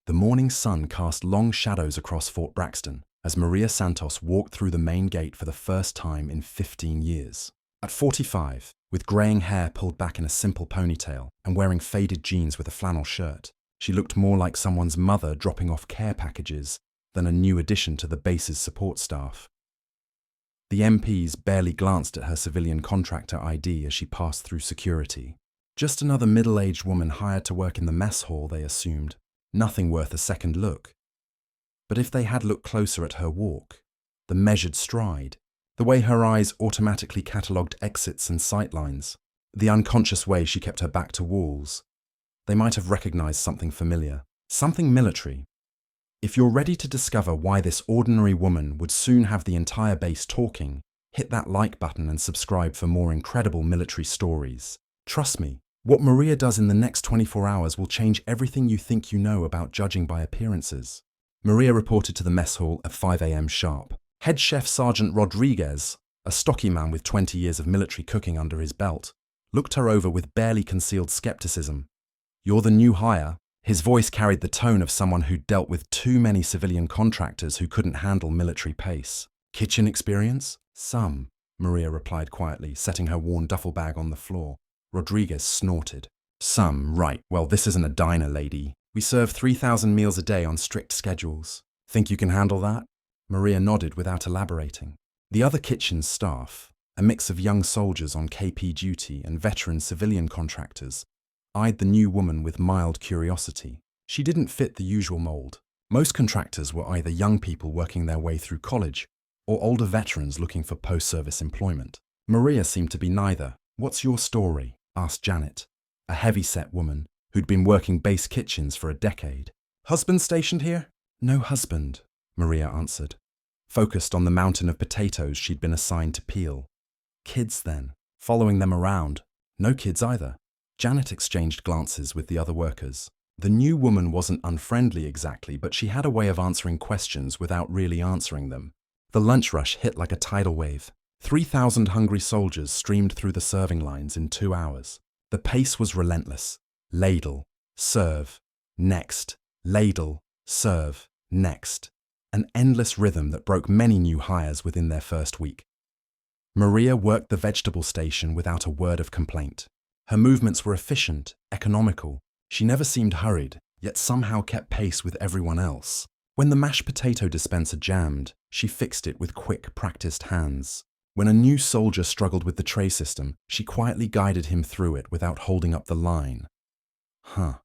The morning sun cast long shadows across Fort Braxton as Maria Santos walked through the main gate for the first time in 15 years. At 45, with greying hair pulled back in a simple ponytail and wearing faded jeans with a flannel shirt, she looked more like someone's mother dropping off care packages than a new addition to the base's support staff. The MPs barely glanced at her civilian contractor ID as she passed through security. Just another middle-aged woman hired to work in the mess hall, they assumed. Nothing worth a second look. But if they had looked closer at her walk, the measured stride, the way her eyes automatically catalogued exits and sightlines, the unconscious way she kept her back to walls, they might have recognized something familiar, something military. If you're ready to discover why this ordinary woman would soon have the entire base talking, hit that like button and subscribe for more incredible military stories. Trust me, what Maria does in the next 24 hours will change everything you think you know about judging by appearances. Maria reported to the mess hall at 5 a.m. sharp. Head chef Sergeant Rodriguez, a stocky man with 20 years of military cooking under his belt, looked her over with barely concealed skepticism. "You're the new hire." His voice carried the tone of someone who'd dealt with too many civilian contractors who couldn't handle military pace. "Kitchen experience?" "Some," Maria replied quietly, setting her worn duffel bag on the floor. Rodriguez snorted. "Some, right. Well, this isn't a diner, lady. We serve 3,000 meals a day on strict schedules. Think you can handle that?" Maria nodded without elaborating. The other kitchen staff, a mix of young soldiers on KP duty and veteran civilian contractors, eyed the new woman with mild curiosity. She didn't fit the usual mold. Most contractors were either young people working their way through college or older veterans looking for post-service employment. Maria seemed to be neither. "What's your story?" asked Janet, a heavy-set woman who'd been working base kitchens for a decade. "Husband stationed here?" "No husband," Maria answered, focused on the mountain of potatoes she'd been assigned to peel. "Kids, then? Following them around?" "No kids either." Janet exchanged glances with the other workers. The new woman wasn't unfriendly exactly, but she had a way of answering questions without really answering them. The lunch rush hit like a tidal wave. 3,000 hungry soldiers streamed through the serving lines in 2 hours. The pace was relentless. Ladle, serve, next, ladle, serve, next. An endless rhythm that broke many new hires within their first week. Maria worked the vegetable station without a word of complaint. Her movements were efficient, economical. She never seemed hurried, yet somehow kept pace with everyone else. When the mashed potato dispenser jammed, she fixed it with quick, practiced hands. When a new soldier struggled with the tray system, she quietly guided him through it without holding up the line. "Huh,"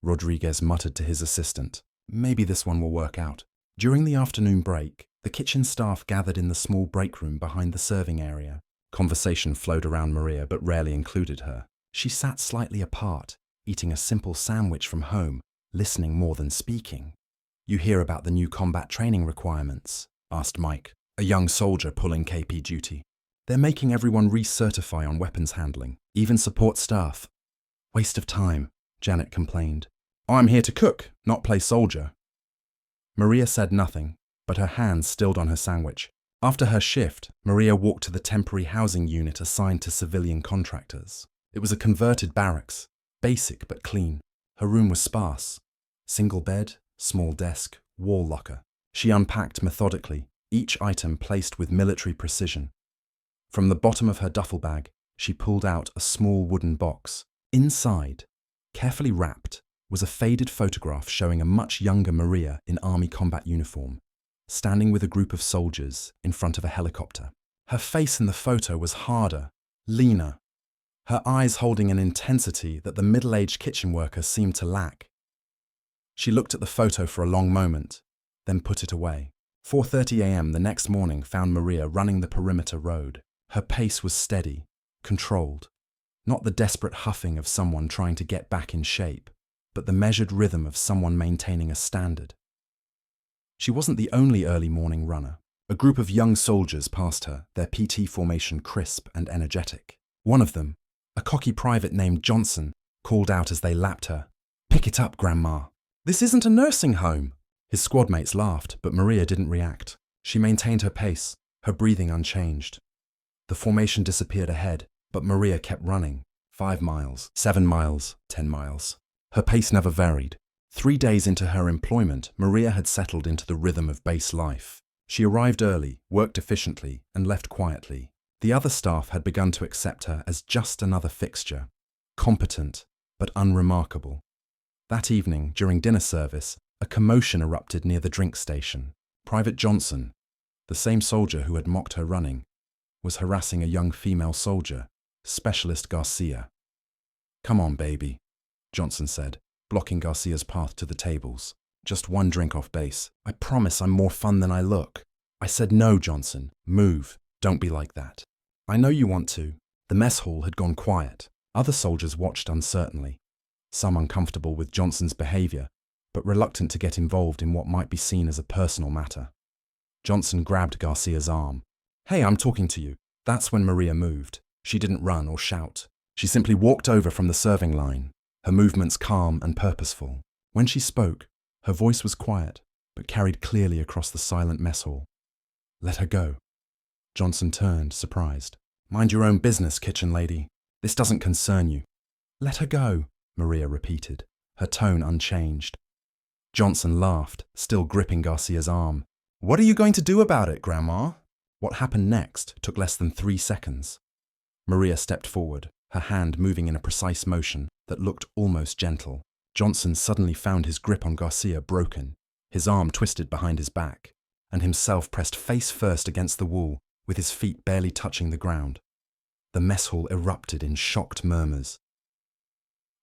Rodriguez muttered to his assistant. "Maybe this one will work out." During the afternoon break, the kitchen staff gathered in the small break room behind the serving area. Conversation flowed around Maria but rarely included her. She sat slightly apart, eating a simple sandwich from home, listening more than speaking. "You hear about the new combat training requirements?" asked Mike, a young soldier pulling KP duty. "They're making everyone recertify on weapons handling, even support staff." "Waste of time," Janet complained. "I'm here to cook, not play soldier." Maria said nothing, but her hands stilled on her sandwich. After her shift, Maria walked to the temporary housing unit assigned to civilian contractors. It was a converted barracks, basic but clean. Her room was sparse. Single bed, small desk, wall locker. She unpacked methodically, each item placed with military precision. From the bottom of her duffel bag, she pulled out a small wooden box. Inside, carefully wrapped, was a faded photograph showing a much younger Maria in army combat uniform, standing with a group of soldiers in front of a helicopter. Her face in the photo was harder, leaner, her eyes holding an intensity that the middle-aged kitchen worker seemed to lack. She looked at the photo for a long moment, then put it away. 4:30 a.m. the next morning found Maria running the perimeter road. Her pace was steady, controlled. Not the desperate huffing of someone trying to get back in shape, but the measured rhythm of someone maintaining a standard. She wasn't the only early morning runner. A group of young soldiers passed her, their PT formation crisp and energetic. One of them, a cocky private named Johnson, called out as they lapped her, "Pick it up, Grandma." "This isn't a nursing home." His squad mates laughed, but Maria didn't react. She maintained her pace, her breathing unchanged. The formation disappeared ahead, but Maria kept running. 5 miles, 7 miles, 10 miles. Her pace never varied. 3 days into her employment, Maria had settled into the rhythm of base life. She arrived early, worked efficiently, and left quietly. The other staff had begun to accept her as just another fixture, competent but unremarkable. That evening, during dinner service, a commotion erupted near the drink station. Private Johnson, the same soldier who had mocked her running, was harassing a young female soldier, Specialist Garcia. "Come on, baby," Johnson said, blocking Garcia's path to the tables. "Just one drink off base. I promise I'm more fun than I look." I said, "No, Johnson. Move. Don't be like that." "I know you want to." The mess hall had gone quiet. Other soldiers watched uncertainly, some uncomfortable with Johnson's behavior, but reluctant to get involved in what might be seen as a personal matter. Johnson grabbed Garcia's arm. "Hey, I'm talking to you." That's when Maria moved. She didn't run or shout. She simply walked over from the serving line, her movements calm and purposeful. When she spoke, her voice was quiet, but carried clearly across the silent mess hall. "Let her go." Johnson turned, surprised. "Mind your own business, kitchen lady. This doesn't concern you." "Let her go," Maria repeated, her tone unchanged. Johnson laughed, still gripping Garcia's arm. "What are you going to do about it, Grandma?" What happened next took less than 3 seconds. Maria stepped forward, her hand moving in a precise motion that looked almost gentle. Johnson suddenly found his grip on Garcia broken, his arm twisted behind his back, and himself pressed face first against the wall, with his feet barely touching the ground. The mess hall erupted in shocked murmurs.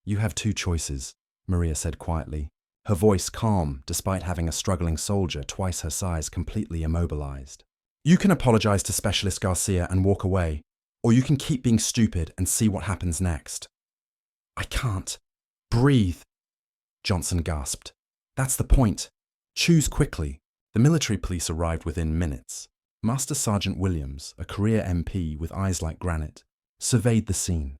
"You have 2 choices," Maria said quietly, her voice calm despite having a struggling soldier twice her size completely immobilized. "You can apologize to Specialist Garcia and walk away, or you can keep being stupid and see what happens next." "I can't. Breathe," Johnson gasped. "That's the point. Choose quickly." The military police arrived within minutes. Master Sergeant Williams, a career MP with eyes like granite, surveyed the scene.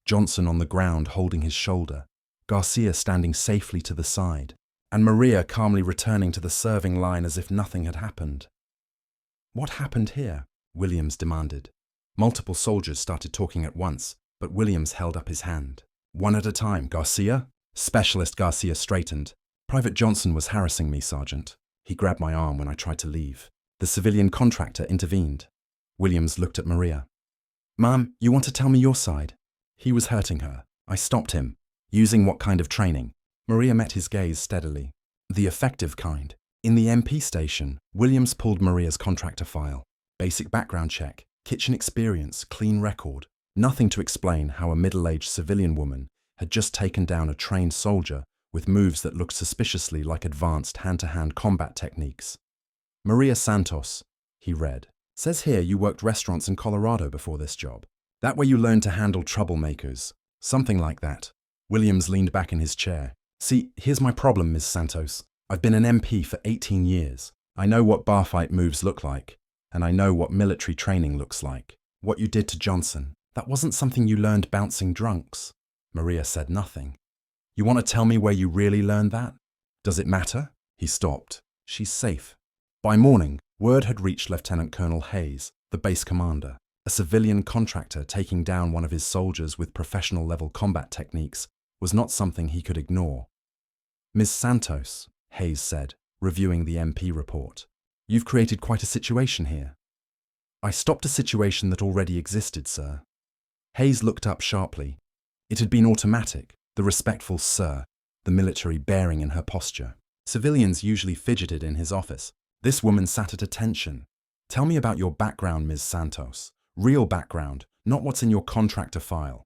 Johnson on the ground holding his shoulder, Garcia standing safely to the side, and Maria calmly returning to the serving line as if nothing had happened. "What happened here?" Williams demanded. Multiple soldiers started talking at once, but Williams held up his hand. "One at a time, Garcia?" Specialist Garcia straightened. "Private Johnson was harassing me, Sergeant. He grabbed my arm when I tried to leave. The civilian contractor intervened." Williams looked at Maria. "Ma'am, you want to tell me your side?" "He was hurting her. I stopped him." "Using what kind of training?" Maria met his gaze steadily. "The effective kind." In the MP station, Williams pulled Maria's contractor file. Basic background check, kitchen experience, clean record. Nothing to explain how a middle-aged civilian woman had just taken down a trained soldier with moves that looked suspiciously like advanced hand-to-hand combat techniques. "Maria Santos," he read, "says here you worked restaurants in Colorado before this job. That way you learned to handle troublemakers." "Something like that." Williams leaned back in his chair. "See, here's my problem, Ms. Santos. I've been an MP for 18 years. I know what bar fight moves look like, and I know what military training looks like. What you did to Johnson, that wasn't something you learned bouncing drunks." Maria said nothing. "You want to tell me where you really learned that? Does it matter?" He stopped. "She's safe." By morning, word had reached Lieutenant Colonel Hayes, the base commander. A civilian contractor taking down one of his soldiers with professional-level combat techniques was not something he could ignore. "Ms. Santos," Hayes said, reviewing the MP report, "you've created quite a situation here." "I stopped a situation that already existed, sir." Hayes looked up sharply. It had been automatic, the respectful "sir," the military bearing in her posture. Civilians usually fidgeted in his office. This woman sat at attention. "Tell me about your background, Ms. Santos. Real background, not what's in your contractor file."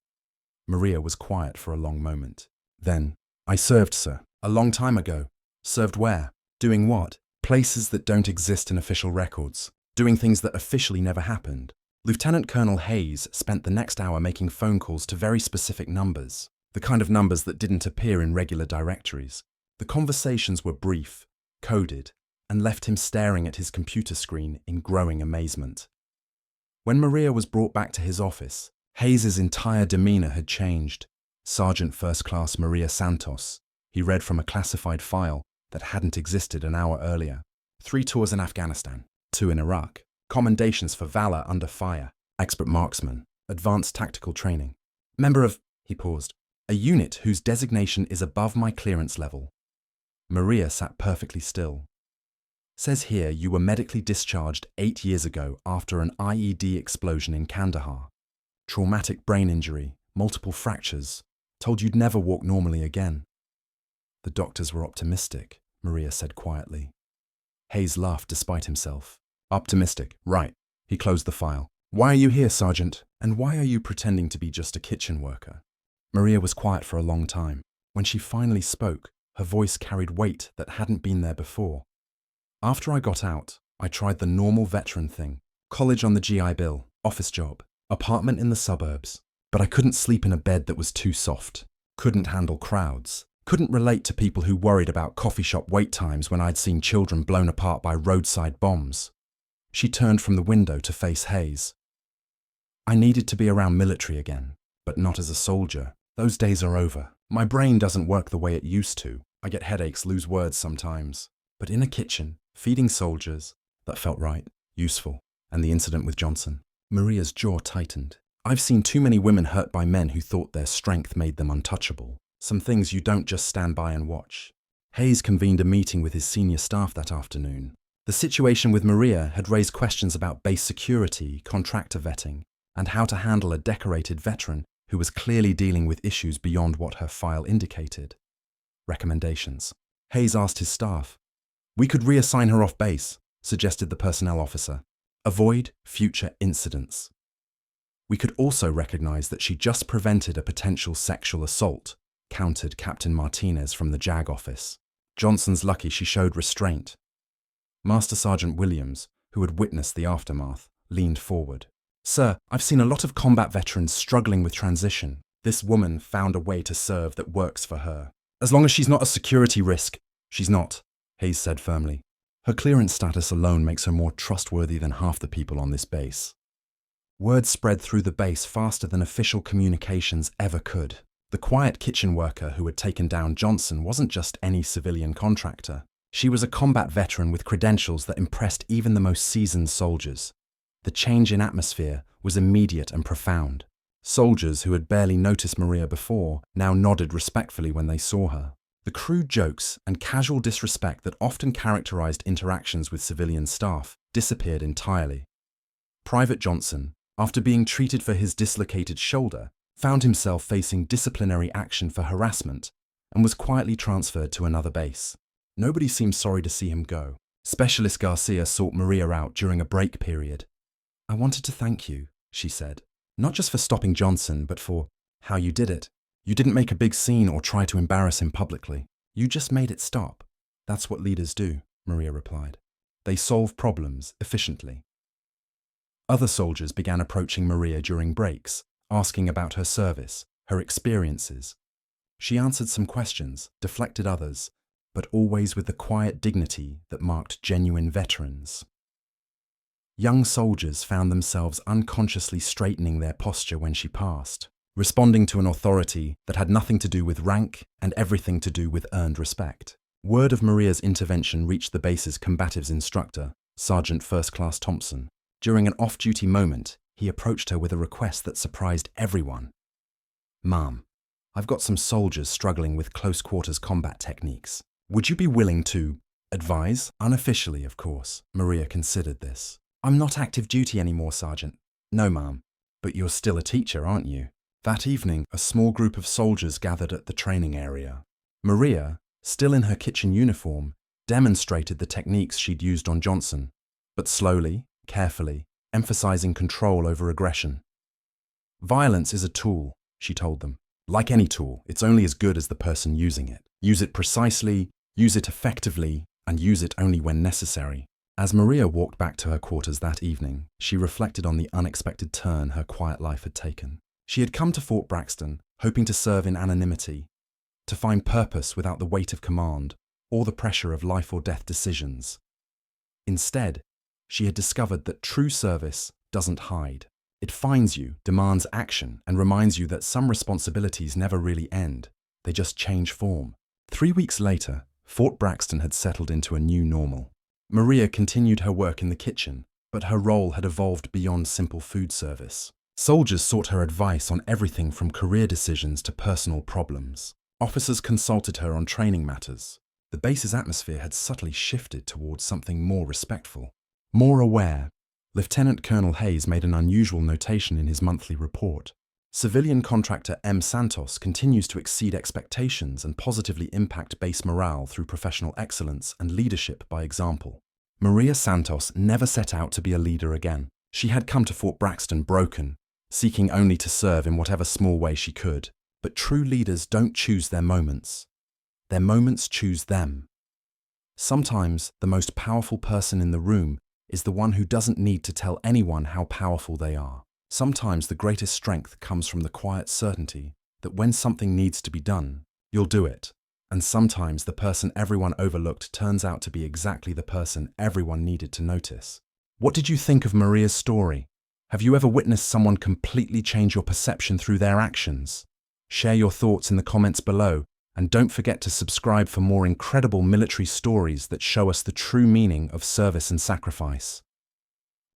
Maria was quiet for a long moment. Then, "I served, sir, a long time ago." "Served where? Doing what?" "Places that don't exist in official records. Doing things that officially never happened." Lieutenant Colonel Hayes spent the next hour making phone calls to very specific numbers, the kind of numbers that didn't appear in regular directories. The conversations were brief, coded, and left him staring at his computer screen in growing amazement. When Maria was brought back to his office, Hayes's entire demeanor had changed. "Sergeant First Class Maria Santos," he read from a classified file that hadn't existed an hour earlier. 3 tours in Afghanistan, 2 in Iraq, commendations for valor under fire, expert marksman, advanced tactical training. Member of, he paused, a unit whose designation is above my clearance level. Maria sat perfectly still. Says here you were medically discharged 8 years ago after an IED explosion in Kandahar. Traumatic brain injury, multiple fractures, told you'd never walk normally again. The doctors were optimistic, Maria said quietly. Hayes laughed despite himself. Optimistic, right. He closed the file. Why are you here, Sergeant? And why are you pretending to be just a kitchen worker? Maria was quiet for a long time. When she finally spoke, her voice carried weight that hadn't been there before. After I got out, I tried the normal veteran thing. College on the GI Bill, office job, apartment in the suburbs. But I couldn't sleep in a bed that was too soft. Couldn't handle crowds. Couldn't relate to people who worried about coffee shop wait times when I'd seen children blown apart by roadside bombs. She turned from the window to face Hayes. I needed to be around military again, but not as a soldier. Those days are over. My brain doesn't work the way it used to. I get headaches, lose words sometimes. But in a kitchen, feeding soldiers, that felt right, useful. And the incident with Johnson. Maria's jaw tightened. I've seen too many women hurt by men who thought their strength made them untouchable. Some things you don't just stand by and watch. Hayes convened a meeting with his senior staff that afternoon. The situation with Maria had raised questions about base security, contractor vetting, and how to handle a decorated veteran who was clearly dealing with issues beyond what her file indicated. Recommendations. Hayes asked his staff. We could reassign her off base, suggested the personnel officer. Avoid future incidents. We could also recognize that she just prevented a potential sexual assault, countered Captain Martinez from the JAG office. Johnson's lucky she showed restraint. Master Sergeant Williams, who had witnessed the aftermath, leaned forward. Sir, I've seen a lot of combat veterans struggling with transition. This woman found a way to serve that works for her. As long as she's not a security risk. She's not, Hayes said firmly. Her clearance status alone makes her more trustworthy than half the people on this base. Word spread through the base faster than official communications ever could. The quiet kitchen worker who had taken down Johnson wasn't just any civilian contractor. She was a combat veteran with credentials that impressed even the most seasoned soldiers. The change in atmosphere was immediate and profound. Soldiers who had barely noticed Maria before now nodded respectfully when they saw her. The crude jokes and casual disrespect that often characterized interactions with civilian staff disappeared entirely. Private Johnson, after being treated for his dislocated shoulder, found himself facing disciplinary action for harassment and was quietly transferred to another base. Nobody seemed sorry to see him go. Specialist Garcia sought Maria out during a break period. I wanted to thank you, she said, not just for stopping Johnson, but for how you did it. You didn't make a big scene or try to embarrass him publicly. You just made it stop. That's what leaders do, Maria replied. They solve problems efficiently. Other soldiers began approaching Maria during breaks, asking about her service, her experiences. She answered some questions, deflected others, but always with the quiet dignity that marked genuine veterans. Young soldiers found themselves unconsciously straightening their posture when she passed, responding to an authority that had nothing to do with rank and everything to do with earned respect. Word of Maria's intervention reached the base's combatives instructor, Sergeant First Class Thompson. During an off-duty moment, he approached her with a request that surprised everyone. Ma'am, I've got some soldiers struggling with close-quarters combat techniques. Would you be willing to advise? Unofficially, of course. Maria considered this. I'm not active duty anymore, Sergeant. No, ma'am. But you're still a teacher, aren't you? That evening, a small group of soldiers gathered at the training area. Maria, still in her kitchen uniform, demonstrated the techniques she'd used on Johnson, but slowly, carefully, emphasizing control over aggression. Violence is a tool, she told them. Like any tool, it's only as good as the person using it. Use it precisely, use it effectively, and use it only when necessary. As Maria walked back to her quarters that evening, she reflected on the unexpected turn her quiet life had taken. She had come to Fort Braxton, hoping to serve in anonymity, to find purpose without the weight of command or the pressure of life or death decisions. Instead, she had discovered that true service doesn't hide. It finds you, demands action, and reminds you that some responsibilities never really end. They just change form. 3 weeks later, Fort Braxton had settled into a new normal. Maria continued her work in the kitchen, but her role had evolved beyond simple food service. Soldiers sought her advice on everything from career decisions to personal problems. Officers consulted her on training matters. The base's atmosphere had subtly shifted towards something more respectful. More aware, Lieutenant Colonel Hayes made an unusual notation in his monthly report. Civilian contractor M. Santos continues to exceed expectations and positively impact base morale through professional excellence and leadership by example. Maria Santos never set out to be a leader again. She had come to Fort Braxton broken, seeking only to serve in whatever small way she could. But true leaders don't choose their moments. Their moments choose them. Sometimes the most powerful person in the room is the one who doesn't need to tell anyone how powerful they are. Sometimes the greatest strength comes from the quiet certainty that when something needs to be done, you'll do it. And sometimes the person everyone overlooked turns out to be exactly the person everyone needed to notice. What did you think of Maria's story? Have you ever witnessed someone completely change your perception through their actions? Share your thoughts in the comments below, and don't forget to subscribe for more incredible military stories that show us the true meaning of service and sacrifice.